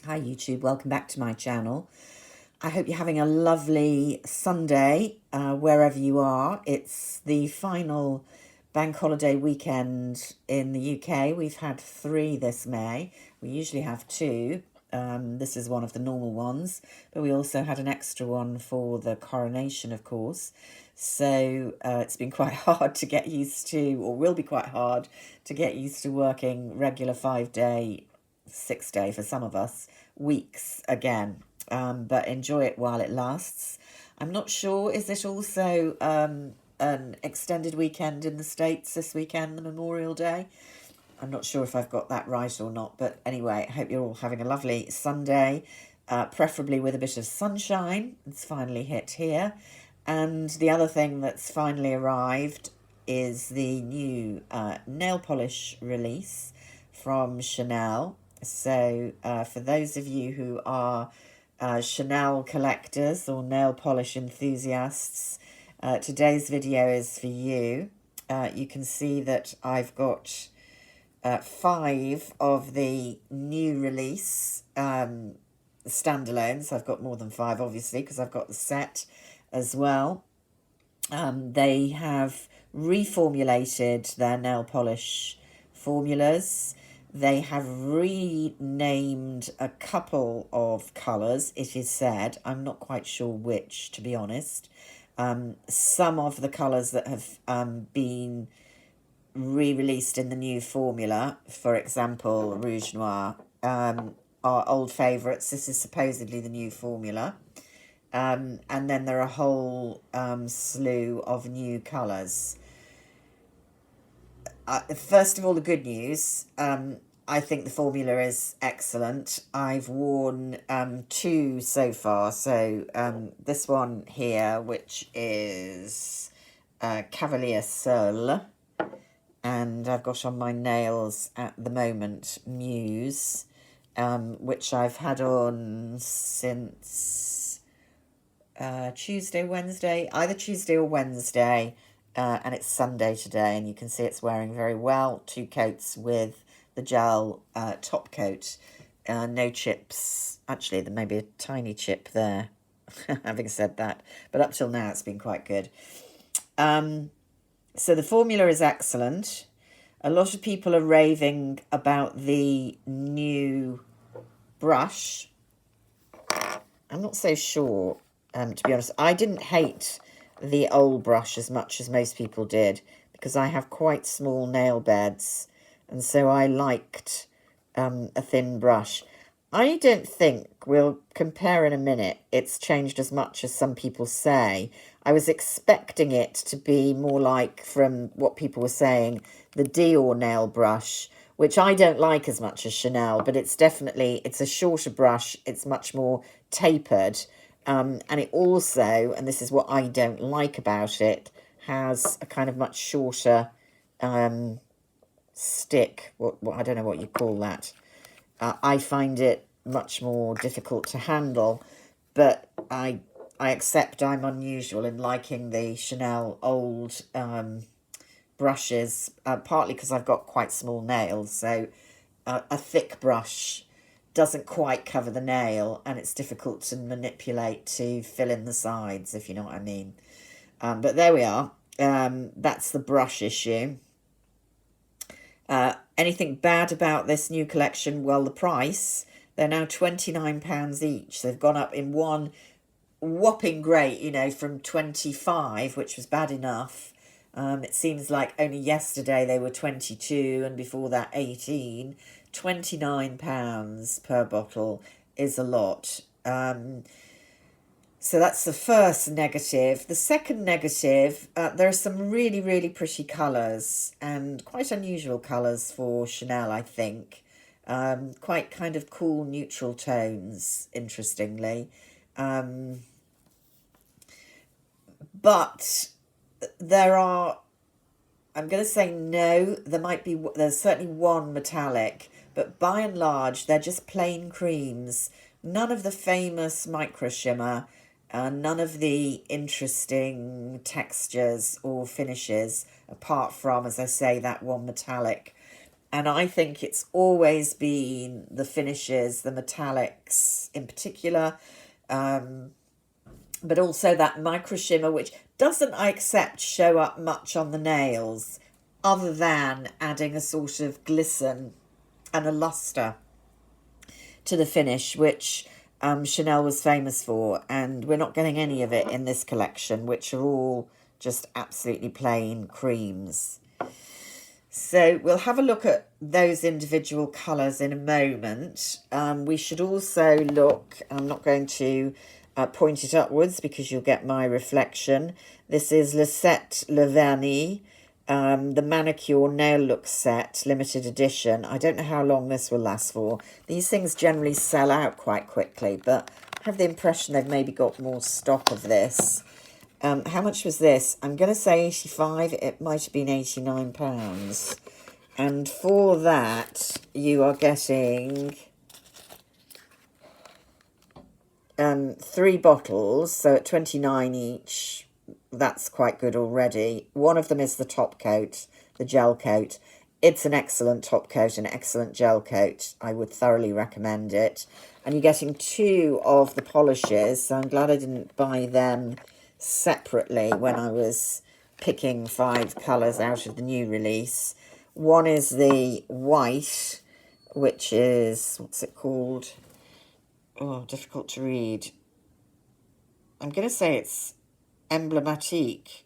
Hi YouTube, welcome back to my channel. I hope you're having a lovely Sunday wherever you are. It's the final bank holiday weekend in the UK. We've had 3 this May. We usually have 2. This is one of the normal ones, but we also had an extra one for the coronation, of course. So it's been quite hard to get used to, or will be quite hard to get used to working regular 5-day, 6-day for some of us, weeks again. But enjoy it while it lasts. I'm not sure, is it also an extended weekend in the States this weekend, the Memorial Day? I'm not sure if I've got that right or not, but anyway, I hope you're all having a lovely Sunday, preferably with a bit of sunshine. It's finally hit here. And the other thing that's finally arrived is the new nail polish release from Chanel. So for those of you who are Chanel collectors or nail polish enthusiasts, today's video is for you. You can see that I've got 5 of the new release standalones. I've got more than 5, obviously, because I've got the set as well. They have reformulated their nail polish formulas. They have renamed a couple of colours, it is said. I'm not quite sure which, to be honest. Some of the colours that have been re-released in the new formula, for example, Rouge Noir, are old favourites. This is supposedly the new formula. And then there are a whole slew of new colours. First of all, the good news. I think the formula is excellent. I've worn 2 so far. So this one here, which is Cavalier Seul, and I've got on my nails at the moment Muse, which I've had on since Tuesday, Wednesday, either Tuesday or Wednesday, and it's Sunday today, and you can see it's wearing very well. 2 coats with the gel top coat, no chips. Actually, there may be a tiny chip there, having said that, but up till now it's been quite good. So the formula is excellent. A lot of people are raving about the new brush. I'm not so sure, to be honest. I didn't hate the old brush as much as most people did, because I have quite small nail beds, and so I liked a thin brush. I don't think, we'll compare in a minute, it's changed as much as some people say. I was expecting it to be more like, from what people were saying, the Dior nail brush, which I don't like as much as Chanel, but it's definitely, it's a shorter brush, it's much more tapered, and it also, and this is what I don't like about it, has a kind of much shorter stick, what I don't know what you call that. I find it much more difficult to handle, but I accept I'm unusual in liking the Chanel old brushes, partly because I've got quite small nails, so a thick brush doesn't quite cover the nail, and it's difficult to manipulate to fill in the sides, if you know what I mean. But there we are. That's the brush issue. Anything bad about this new collection? Well, the price. They're now £29 each. They've gone up in one whopping great, you know, from 25, which was bad enough. It seems like only yesterday they were 22, and before that 18. £29 per bottle is a lot. So that's the first negative. The second negative, there are some really, really pretty colours, and quite unusual colours for Chanel, I think. Quite kind of cool neutral tones, interestingly. But there are, I'm going to say no, there's certainly one metallic, but by and large, they're just plain creams. None of the famous micro shimmer, none of the interesting textures or finishes, apart from, as I say, that one metallic. And I think it's always been the finishes, the metallics in particular, but also that micro shimmer, which doesn't, I accept, show up much on the nails, other than adding a sort of glisten and a luster to the finish, which Chanel was famous for, and we're not getting any of it in this collection, which are all just absolutely plain creams. So we'll have a look at those individual colours in a moment. We should also look, I'm not going to point it upwards because you'll get my reflection. This is Le Set Le Vernis, the Manicure Nail Look Set, limited edition. I don't know how long this will last for. These things generally sell out quite quickly, but I have the impression they've maybe got more stock of this. How much was this? I'm going to say 85. It might have been £89. And for that, you are getting 3 bottles, so at 29 each. That's quite good already. One of them is the top coat, the gel coat. It's an excellent top coat, an excellent gel coat. I would thoroughly recommend it. And you're getting 2 of the polishes, so I'm glad I didn't buy them separately when I was picking 5 colours out of the new release. One is the white, which is, what's it called? Oh, difficult to read. I'm going to say it's Emblematique,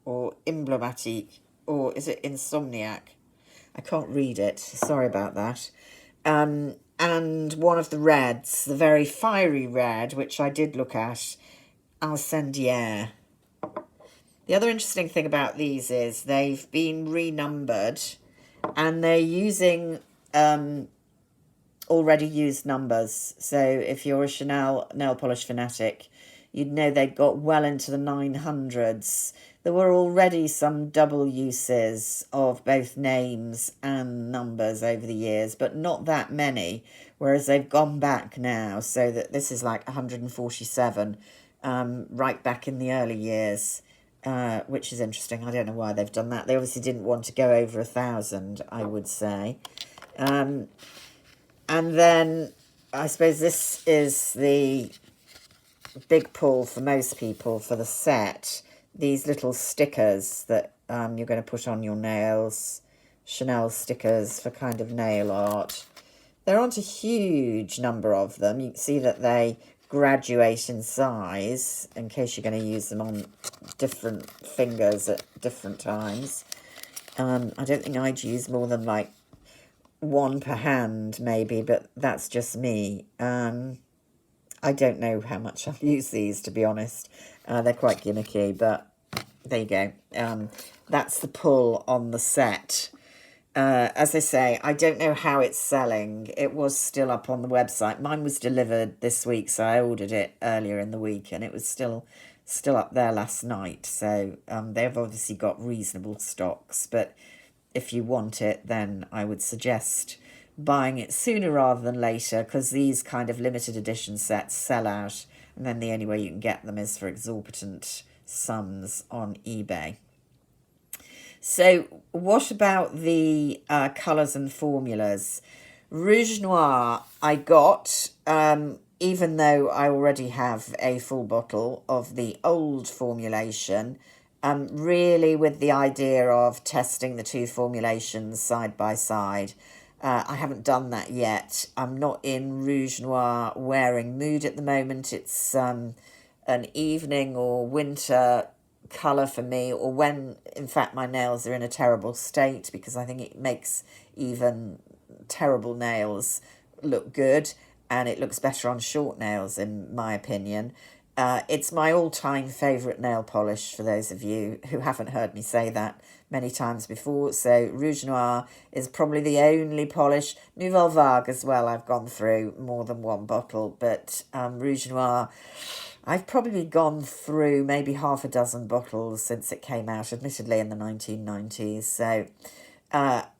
or Emblematique, or is it Insomniac? I can't read it, sorry about that. And one of the reds, the very fiery red, which I did look at, Incendiaire. The other interesting thing about these is they've been renumbered, and they're using already used numbers. So if you're a Chanel nail polish fanatic, you'd know they got well into the 900s. There were already some double uses of both names and numbers over the years, but not that many, whereas they've gone back now, so that this is like 147, right back in the early years, which is interesting. I don't know why they've done that. They obviously didn't want to go over 1,000, I would say. And then I suppose this is the big pull for most people for the set. These little stickers that you're going to put on your nails. Chanel stickers for kind of nail art. There aren't a huge number of them. You can see that they graduate in size in case you're going to use them on different fingers at different times. I don't think I'd use more than like 1 per hand maybe, but that's just me. I don't know how much I'll use these, to be honest. They're quite gimmicky, but there you go. That's the pull on the set. As I say, I don't know how it's selling. It was still up on the website. Mine was delivered this week, so I ordered it earlier in the week, and it was still up there last night. So they've obviously got reasonable stocks, but if you want it, then I would suggest buying it sooner rather than later, because these kind of limited edition sets sell out, and then the only way you can get them is for exorbitant sums on eBay. So what about the colours and formulas? Rouge Noir I got, even though I already have a full bottle of the old formulation, really with the idea of testing the 2 formulations side by side. I haven't done that yet. I'm not in Rouge Noir wearing mood at the moment. It's an evening or winter colour for me, or when, in fact, my nails are in a terrible state, because I think it makes even terrible nails look good, and it looks better on short nails, in my opinion. It's my all-time favourite nail polish, for those of you who haven't heard me say that many times before. So Rouge Noir is probably the only polish. Nouvelle Vague as well, I've gone through more than 1 bottle, but Rouge Noir, I've probably gone through maybe half a dozen bottles since it came out, admittedly in the 1990s. So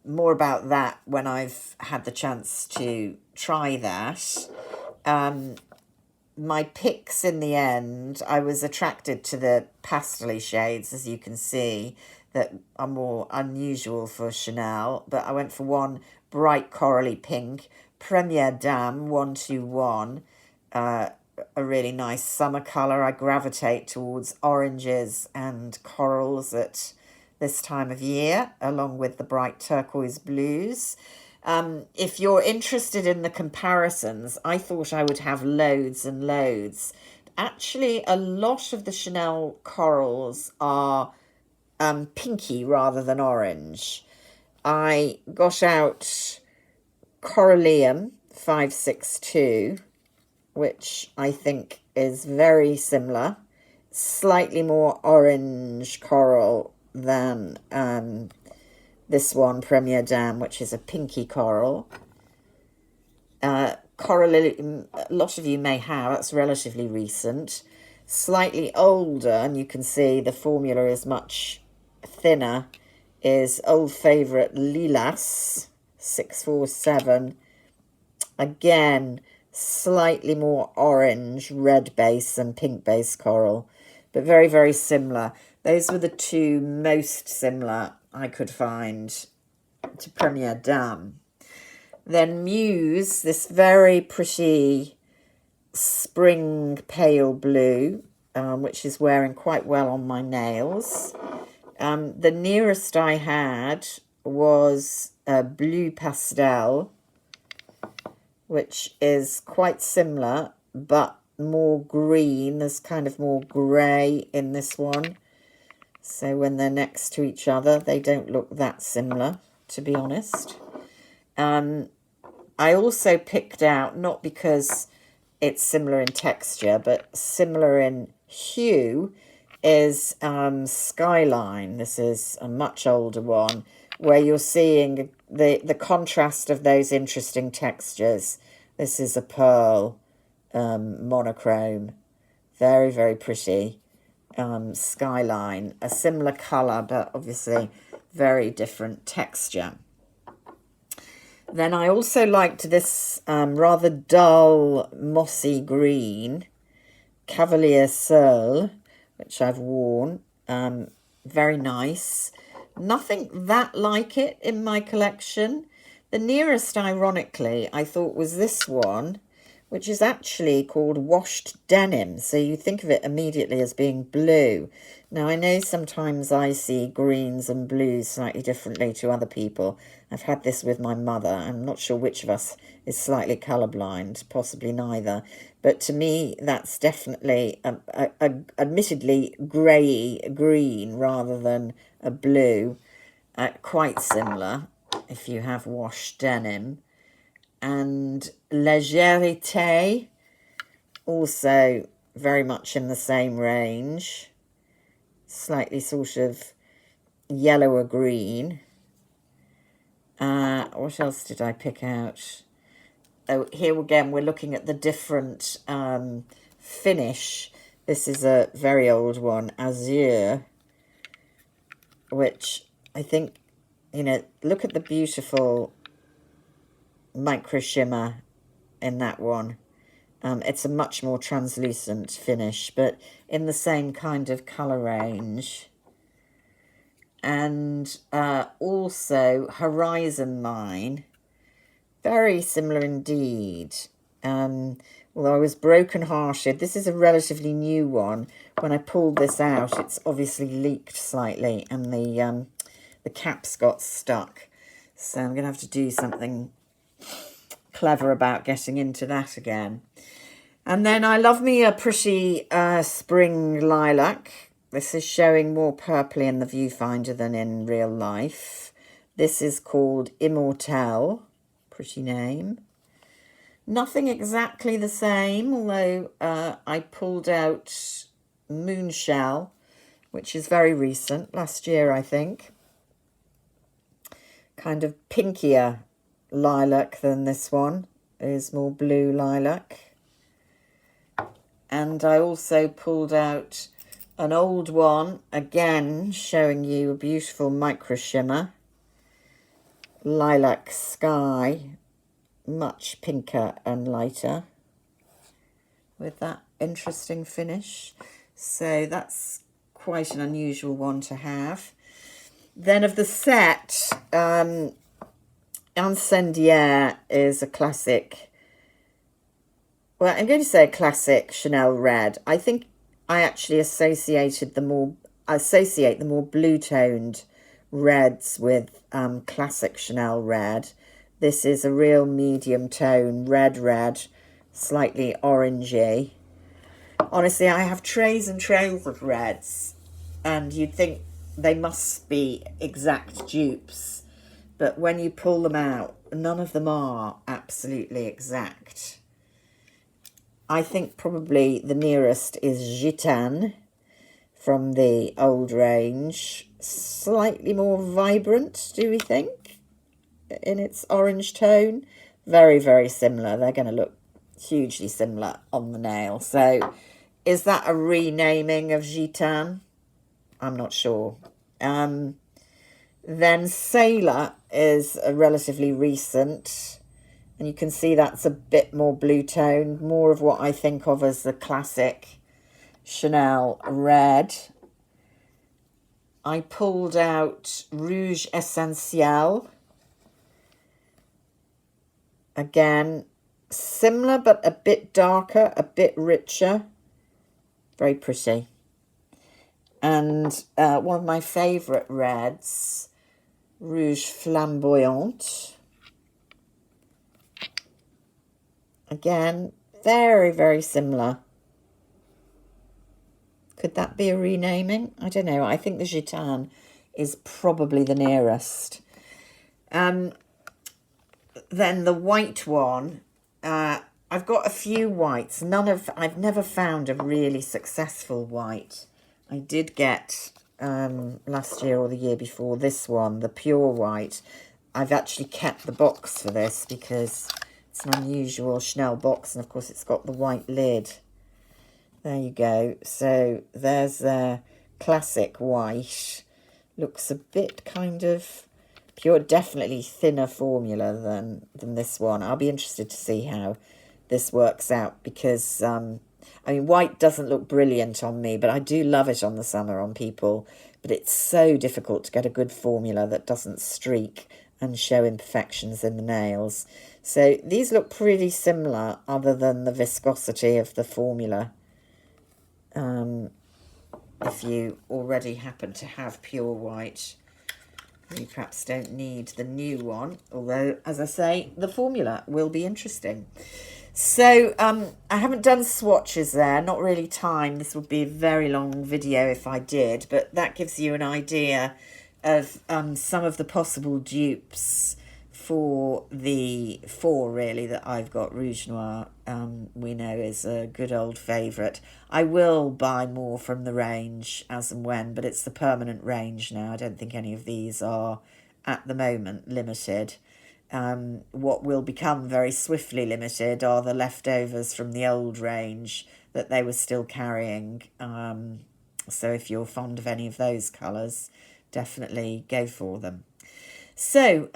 more about that when I've had the chance to try that. My picks in the end, I was attracted to the pastel shades, as you can see. that are more unusual for Chanel, but I went for one bright corally pink, Première Dame 121, a really nice summer colour. I gravitate towards oranges and corals at this time of year, along with the bright turquoise blues. If you're interested in the comparisons, I thought I would have loads and loads. Actually, a lot of the Chanel corals are pinky rather than orange. I got out Corallium 562, which I think is very similar, slightly more orange coral than this one, Première Dame, which is a pinky coral. Corallium, a lot of you may have, that's relatively recent. Slightly older, and you can see the formula is much thinner, is old favourite Lilas 647. Again, slightly more orange, red base and pink base coral, but very, very similar. Those were the two most similar I could find to Première Dame. Then Muse, this very pretty spring pale blue, which is wearing quite well on my nails. The nearest I had was a blue pastel, which is quite similar, but more green. There's kind of more grey in this one. So when they're next to each other, they don't look that similar, to be honest. I also picked out, not because it's similar in texture, but similar in hue, is Skyline. This is a much older one, where you're seeing the contrast of those interesting textures. This is a pearl monochrome. Very, very pretty. Skyline, a similar colour, but obviously very different texture. Then I also liked this rather dull mossy green, Cavalier Searle, which I've worn. Very nice. Nothing that like it in my collection. The nearest, ironically, I thought was this one, which is actually called Washed Denim. So you think of it immediately as being blue. Now, I know sometimes I see greens and blues slightly differently to other people. I've had this with my mother. I'm not sure which of us is slightly colourblind, possibly neither. But to me, that's definitely, admittedly, grey green rather than a blue. Quite similar if you have washed denim. And Légèreté, also very much in the same range. Slightly sort of yellower green. What else did I pick out? Oh, here again, we're looking at the different finish. This is a very old one, Azure, which I think, look at the beautiful micro shimmer in that one. It's a much more translucent finish, but in the same kind of colour range. And also Horizon Mine, very similar indeed. Although I was broken-hearted. This is a relatively new one. When I pulled this out, it's obviously leaked slightly, and the cap's got stuck. So I'm going to have to do something clever about getting into that again. And then I love me a pretty spring lilac. This is showing more purpley in the viewfinder than in real life. This is called Immortal. Pretty name. Nothing exactly the same, although I pulled out Moonshell, which is very recent, last year I think. Kind of pinkier lilac than this one. It is more blue lilac. And I also pulled out an old one, again showing you a beautiful micro shimmer. Lilac Sky, much pinker and lighter, with that interesting finish. So that's quite an unusual one to have. Then of the set, Incendiaire is a classic. Well, I'm going to say a classic Chanel red. I think I actually associate the more blue-toned reds with classic Chanel red. This is a real medium tone red, slightly orangey. Honestly, I have trays and trays of reds, and you'd think they must be exact dupes, but when you pull them out, none of them are absolutely exact. I think probably the nearest is Gitane from the old range. Slightly more vibrant, do we think, in its orange tone? Very, very similar. They're going to look hugely similar on the nail. So is that a renaming of Gitane? I'm not sure. Then Sailor is a relatively recent, and you can see that's a bit more blue toned, more of what I think of as the classic Chanel red. I pulled out Rouge Essentiel. Again, similar but a bit darker, a bit richer. Very pretty. And one of my favourite reds, Rouge Flamboyant. Again, very, very similar. Could that be a renaming? I don't know. I think the Gitane is probably the nearest. Then the white one, I've got a few whites. I've never found a really successful white. I did get last year or the year before this one, the pure white. I've actually kept the box for this because it's an unusual Chanel box, and of course it's got the white lid. There you go. So there's the classic white. Looks a bit kind of pure, definitely thinner formula than this one. I'll be interested to see how this works out because, I mean, white doesn't look brilliant on me, but I do love it on the summer on people. But it's so difficult to get a good formula that doesn't streak and show imperfections in the nails. So these look pretty similar other than the viscosity of the formula. If you already happen to have pure white, you perhaps don't need the new one. Although, as I say, the formula will be interesting. So I haven't done swatches there, not really time. This would be a very long video if I did, but that gives you an idea of some of the possible dupes for the four, really, that I've got. Rouge Noir, we know, is a good old favourite. I will buy more from the range as and when, but it's the permanent range now. I don't think any of these are, at the moment, limited. What will become very swiftly limited are the leftovers from the old range that they were still carrying. So if you're fond of any of those colours, definitely go for them. So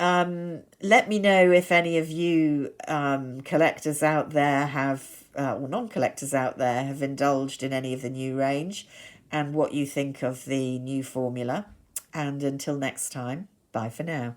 let me know if any of you collectors out there have, or non-collectors out there, have indulged in any of the new range and what you think of the new formula. And until next time, bye for now.